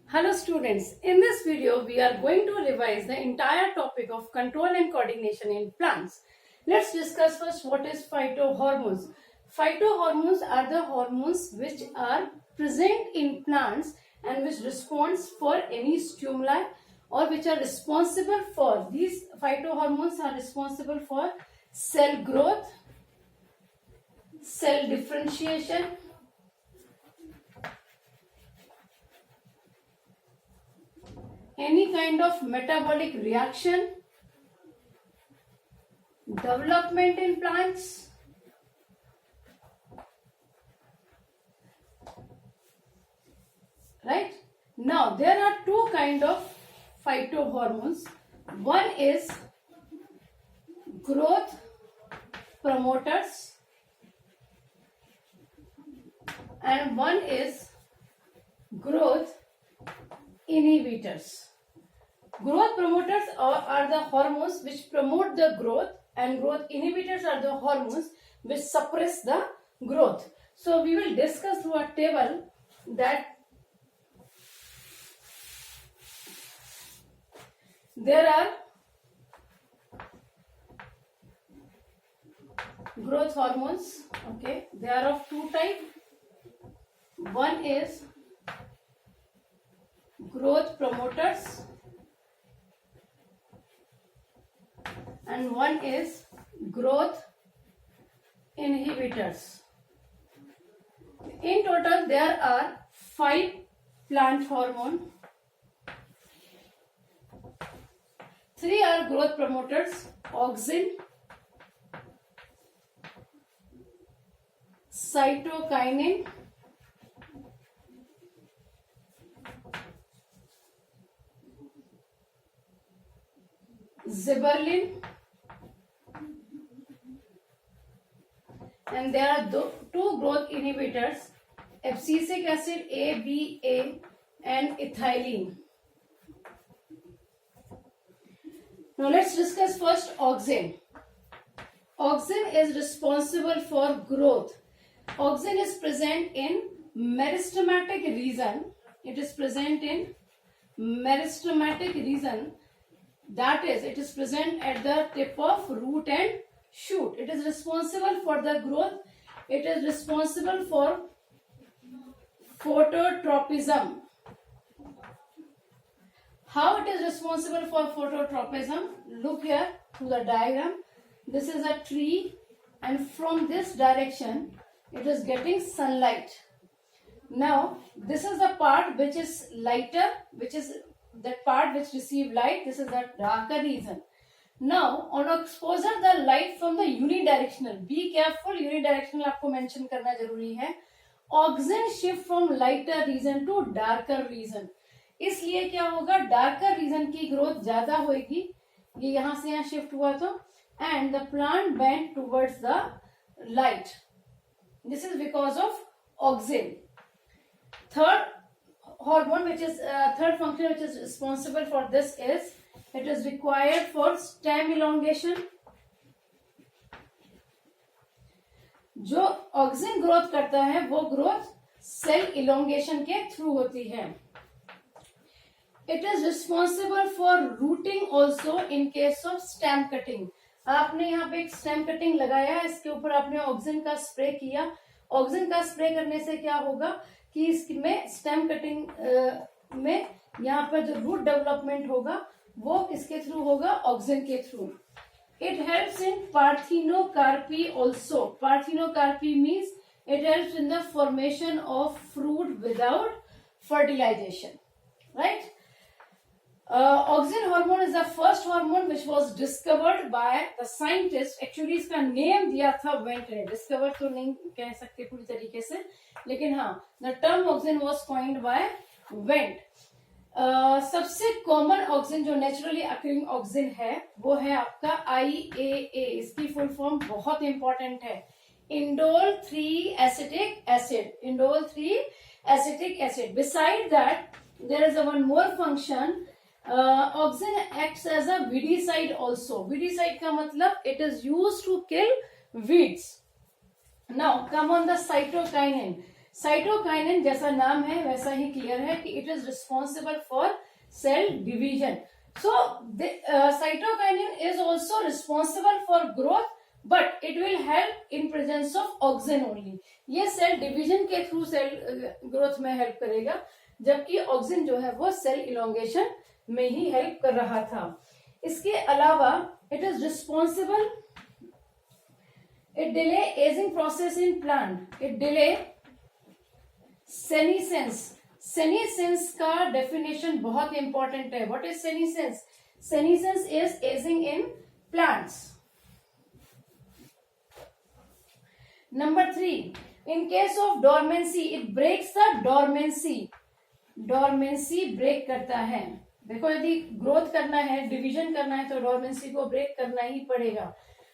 Hello students, in this video we are going to revise the entire topic of control and coordination in plants. Let's discuss first what is phytohormones. Phytohormones are the hormones which are present in plants and which responds for any stimuli or which are responsible for, these phytohormones are responsible for cell growth, cell differentiation, any kind of metabolic reaction, development in plants, right? Now there are two kind of phytohormones. One is growth promoters and one is growth inhibitors. Growth promoters are the hormones which promote the growth, and growth inhibitors are the hormones which suppress the growth. So we will discuss through a table that there are growth hormones. Okay, they are of two types. One is growth promoters and one is growth inhibitors. In total there are 5 plant hormones. 3 are growth promoters: auxin, cytokinin, gibberellin, and there are 2 growth inhibitors: abscisic acid ABA and ethylene. Now let's discuss first auxin. Auxin is responsible for growth. Auxin is present in meristematic region. It is present in meristematic region. That is, it is present at the tip of root and shoot. It is responsible for the growth. It is responsible for phototropism. How it is responsible for phototropism? Look here to the diagram. This is a tree and from this direction it is getting sunlight. Now this is the part which is lighter, which is that part which receive light. This is the darker region. Now on exposure the light from the unidirectional, be careful, unidirectional आपको mention करना जरूरी है. Auxin shift from lighter region to darker region. इसलिए क्या होगा, darker reason की growth ज्यादा होगी. ये यहां से यहां शिफ्ट हुआ तो, and the plant bend towards the light. This is because of auxin. Third hormone which is third function which is responsible for this is it is required for stem elongation. जो auxin growth करता है वो growth cell elongation के through होती है. It is responsible for rooting also in case of stem cutting. आपने यहाँ पे एक स्टेम कटिंग लगाया, इसके ऊपर आपने ऑक्सिन का स्प्रे किया. ऑक्सिन का स्प्रे करने से क्या होगा कि इसमें स्टेम कटिंग में यहाँ पर जो रूट डेवलपमेंट होगा वो किसके थ्रू होगा, ऑक्सिन के through. It helps in parthenocarpy also. Parthenocarpy means it helps in the formation of fruit without fertilization, right? Auxin hormone is the first hormone which was discovered by the scientist. Actually इसका name दिया था went ने. Discover तो नहीं कह सकते पूरी तरीके से, लेकिन हाँ, the term auxin was coined by Went. सबसे कॉमन ऑक्सिन जो नेचुरली अकरिंग ऑक्सिन है वो है आपका IAA. इसकी फुल फॉर्म बहुत इंपॉर्टेंट है, indole 3 acetic acid. Indole 3 acetic acid. Beside that there is one more function. Auxin acts as a weedicide also. Weedicide का मतलब it is used to kill weeds. Now come on the cytokinin. Cytokinin जैसा नाम है वैसा ही clear है कि it is responsible for sale division. So cytokinin is also responsible for growth, but it will help in presence of auxin only. ये cell division के through cell growth में help करेगा, जबकि ऑक्सिन जो है वो सेल इलोंगेशन में ही help कर रहा था. इसके अलावा it is responsible, it delay ageing process in plant, it delay senescence. Senescence का डेफिनेशन बहुत इंपॉर्टेंट है. What is senescence? Senescence is ageing in plants. Number 3, in case of dormancy it breaks the dormancy. Dormancy break करता है. देखो, यदि growth करना है, division करना है, तो डोरमेंसी को ब्रेक करना ही पड़ेगा.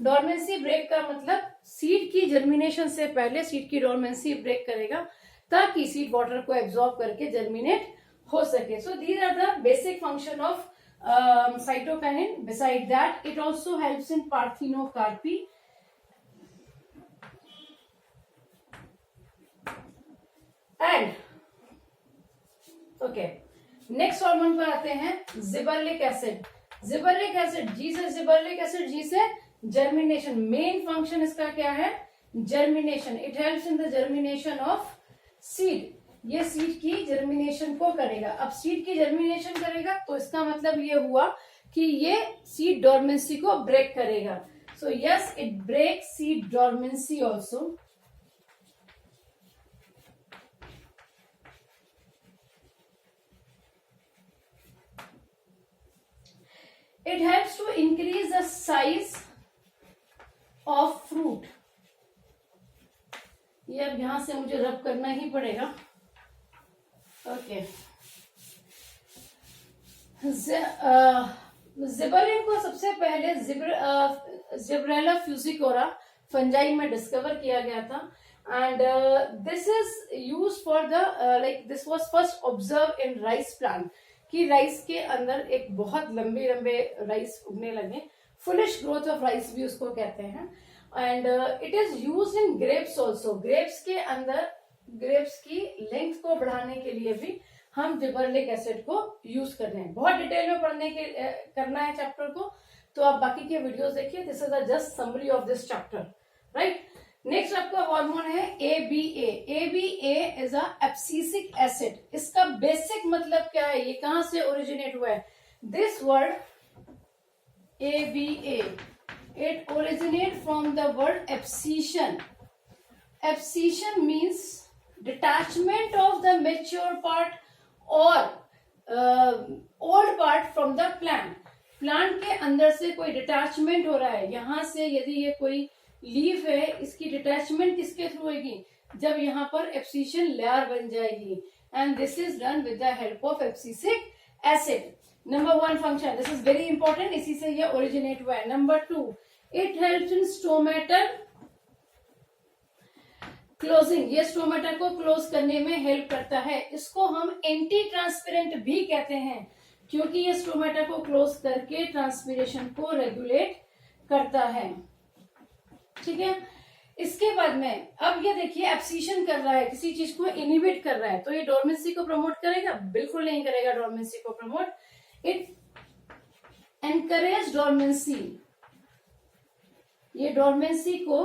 डोरमेंसी ब्रेक का मतलब सीड की जर्मिनेशन से पहले सीड की डोरमेंसी ब्रेक करेगा, ताकि सीड वाटर को एब्जॉर्ब करके जर्मिनेट हो सके. So these are the basic function of cytokinin. Beside that, it also helps in parthenocarpy. And okay, next hormone पर आते हैं, जिबर्लिक एसिड. जिबर्लिक एसिड, जी से जिबर्लिक एसिड, जी से जर्मिनेशन. मेन फंक्शन इसका क्या है? Germination. It helps in the germination of seed. ये seed की जर्मिनेशन को करेगा. अब सीड की जर्मिनेशन करेगा तो इसका मतलब ये हुआ कि ये सीड डोरमेंसी को ब्रेक करेगा. So yes, it break seed dormancy also. It helps to increase the size of fruit. ये अब यहां से मुझे रब करना ही पड़ेगा. ओके, जिबरेलिन को सबसे पहले जिब्रेला फ्यूसिकोरा फंजाई में डिस्कवर किया गया था. And this is use for the this was first observe in rice plant, कि राइस के अंदर एक बहुत लंबे लंबे राइस उगने लगे. फुलिश ग्रोथ ऑफ राइस भी उसको कहते हैं. And it is use in grapes also. Grapes के अंदर ग्रेप्स की लेंथ को बढ़ाने के लिए भी हम जिबर्लिक एसिड को यूज कर रहे हैं. बहुत डिटेल में पढ़ने के करना है चैप्टर को, तो आप बाकी के वीडियोस देखिए. This is a just summary of this chapter, right. Next आपका हार्मोन है ABA. ABA is a abscisic acid. इसका बेसिक मतलब क्या है, ये कहां से ओरिजिनेट हुआ है? This word ABA, it originate from the word abscission. Abscission means detachment of the mature part or old part from the plant. Plant के अंदर से कोई डिटैचमेंट हो रहा है. यहां से यदि ये कोई लीफ है, इसकी डिटैचमेंट किसके थ्रू होगी? जब यहाँ पर एब्सिशन लेयर बन जाएगी. And this is done with the help of abscisic acid. Number 1 function, this is very important, इसी से ये ओरिजिनेट हुआ है. Number 2, it helps in stomatal closing. ये स्टोमेटा को क्लोज करने में हेल्प करता है. इसको हम एंटी ट्रांसपेरेंट भी कहते हैं, क्योंकि ये स्टोमेटा को क्लोज करके ट्रांसपिरेशन को रेगुलेट करता है. ठीक है. इसके बाद में अब ये देखिए, एब्सिशन कर रहा है, किसी चीज को इनिबिट कर रहा है, तो ये डोरमेंसी को प्रमोट करेगा? बिल्कुल नहीं करेगा डोरमेंसी को प्रमोट. It encourage dormancy. ये डोरमेंसी को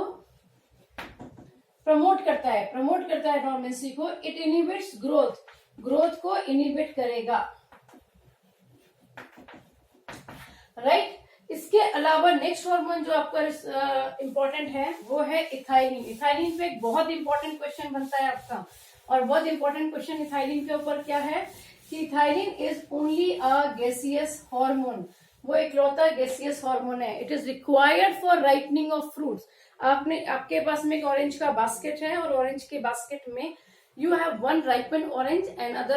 प्रमोट करता है डोरमेंसी को. It inhibits growth. ग्रोथ को इनिबिट करेगा, राइट. इसके अलावा नेक्स्ट हार्मोन जो आपका इंपॉर्टेंट है वो है इथाइलिन. इथाइलिन पे एक बहुत इंपॉर्टेंट क्वेश्चन बनता है आपका, और बहुत इंपॉर्टेंट क्वेश्चन इथाइलिन के ऊपर क्या है कि ethylene is only a gaseous hormone. वो इकलौता गैसियस हार्मोन है. It is required for ripening of fruits. आपके पास में एक ऑरेंज का बास्केट है, और ऑरेंज के बास्केट में you have one ripened orange and other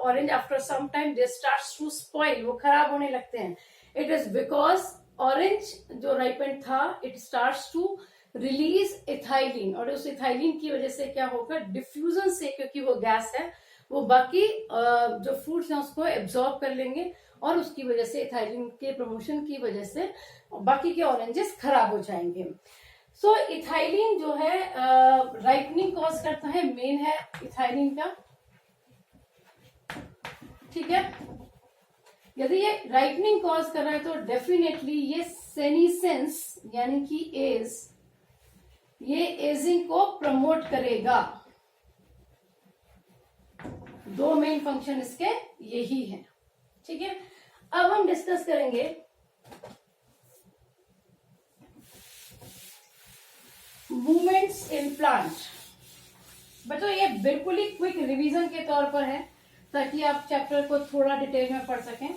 orange after some time they starts to spoil. वो खराब होने लगते हैं. It is because orange जो ripened था, it starts to release ethylene, और उस ethylene की वजह से क्या होगा, डिफ्यूजन से, क्योंकि वो गैस है, वो बाकी जो फ्रूट्स हैं उसको एब्जॉर्ब कर लेंगे, और उसकी वजह से इथाइलिन के प्रमोशन की वजह से बाकी के ऑरेंजेस खराब हो जाएंगे. सो इथाइलिन जो है राइपनिंग कॉज करता है, मेन है इथाइलिन का, ठीक है। यदि ये राइपनिंग कॉज कर रहा है तो डेफिनेटली ये सेनीसेंस यानी कि एज, ये एजिंग को प्रमोट करेगा। दो मेन फंक्शन इसके यही है, ठीक है। अब हम डिस्कस करेंगे मूवमेंट्स इन प्लांट। बच्चों ये बिल्कुल ही क्विक रिवीजन के तौर पर है ताकि आप चैप्टर को थोड़ा डिटेल में पढ़ सकें।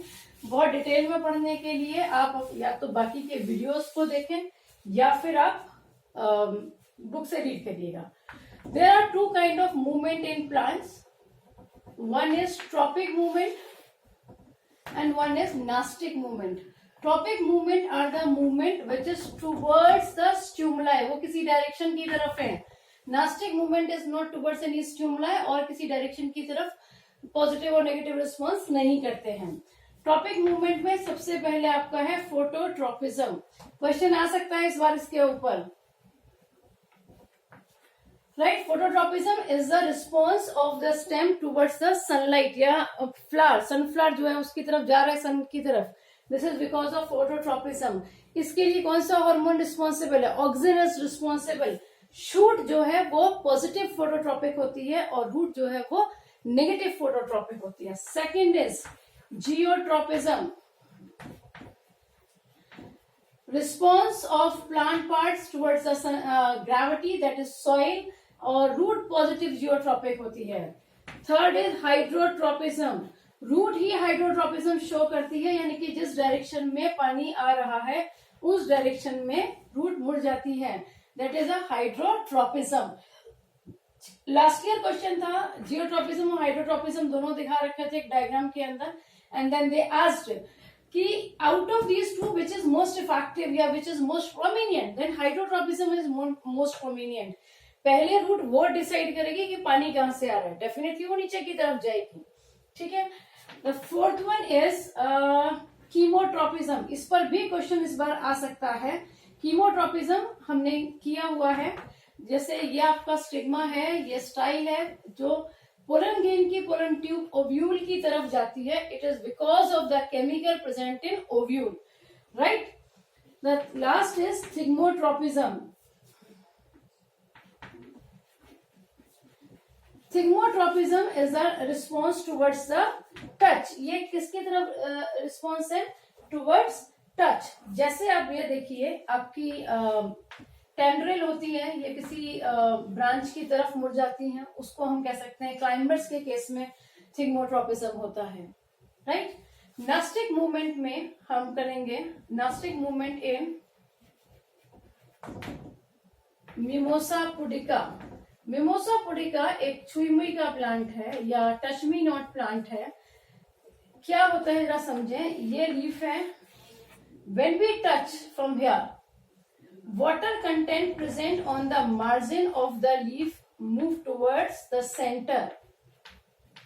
बहुत डिटेल में पढ़ने के लिए आप या तो बाकी के वीडियोस को देखें या फिर आप बुक से रीड करिएगा। There are two kind of movement in plants, one is tropic movement and one is nastic movement. Tropic movement are the movement which is towards the stimuli, वो किसी डायरेक्शन की तरफ है। Nastic movement is not towards any stimuli और किसी direction की तरफ positive और नेगेटिव रिस्पॉन्स नहीं करते हैं। ट्रॉपिक मूवमेंट में सबसे पहले आपका है फोटोट्रॉपिज्म। क्वेश्चन आ सकता है इस बार इसके ऊपर, right. Phototropism is the response of the stem towards the sunlight, या फ्लावर, सनफ्लावर जो है उसकी तरफ जा रहा है, सन की तरफ। This is because of phototropism. इसके लिए कौन सा हार्मोन रिस्पॉन्सिबल है? Auxin is responsible. शूट जो है वो पॉजिटिव फोटोट्रॉपिक होती है और रूट जो है वो नेगेटिव फोटोट्रॉपिक होती है। Second is geotropism, response of plant parts towards the gravity that is soil, और रूट पॉजिटिव जियोट्रॉपिक होती है। थर्ड इज हाइड्रोट्रॉपिज्म, रूट ही हाइड्रोट्रॉपिज्म शो करती है, यानी कि जिस डायरेक्शन में पानी आ रहा है उस डायरेक्शन में रूट मुड़ जाती है, that is a hydrotropism. Last year question था जियोट्रॉपिज्म और हाइड्रोट्रॉपिज्म दोनों दिखा रखे थे एक डायग्राम के अंदर, एंड देन दे आस्क्ड कि out of these two which is most effective या which is most prominent, then hydrotropism is most prominent. पहले रूट वो डिसाइड करेगी कि पानी कहां से आ रहा है, डेफिनेटली वो नीचे की तरफ जाएगी, ठीक है। The fourth one is chemotropism, इस पर भी क्वेश्चन इस बार आ सकता है। कीमोट्रॉपिज्म हमने किया हुआ है, जैसे ये आपका स्टिग्मा है, ये स्टाइल है जो पोलन ग्रेन की पोलन ट्यूब ओव्यूल की तरफ जाती है। It is because of the chemical present in ovule, right. The last is thigmotropism. Thigmotropism is the response towards the touch. ये किसकी तरफ रिस्पॉन्स है? Towards touch. जैसे आप ये देखिए आपकी टेंड्रिल होती है, ये किसी ब्रांच की तरफ मुड़ जाती हैं, उसको हम कह सकते हैं क्लाइंबर्स के केस में थिग्मोट्रॉपिज्म होता है, राइट। नास्टिक मूवमेंट में हम करेंगे nastic movement in mimosa pudica. Mimosa pudica एक छुईमुई का प्लांट है या टच मी नॉट प्लांट है। क्या होता है जरा समझें, ये लीफ है, when we touch from here, water content present on the margin of the leaf move towards the center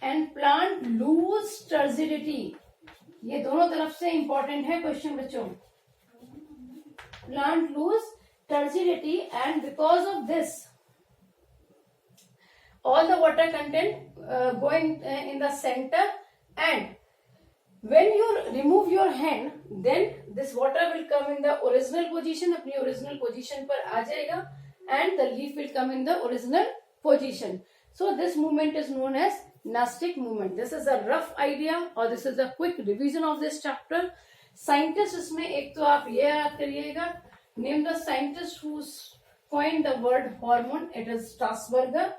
and plant lose turgidity। ये दोनों तरफ से इंपॉर्टेंट है क्वेश्चन बच्चों। plant lose turgidity and because of this all the water content going in the center, and when you remove your hand then this water will come in the original position, अपनी original position पर आ जाएगा, and the leaf will come in the original position. So this movement is known as nastic movement. This is a rough idea or this is a quick revision of this chapter. Scientist इसमें एक तो आप ये याद करिएगा, name the scientist who coined the word hormone. It is Strasburger,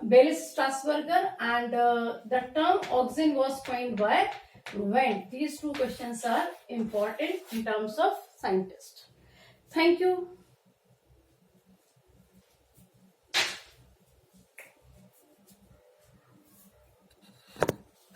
Baylis Strasburger, and the term auxin was coined by Wendt. These two questions are important in terms of scientist. Thank you.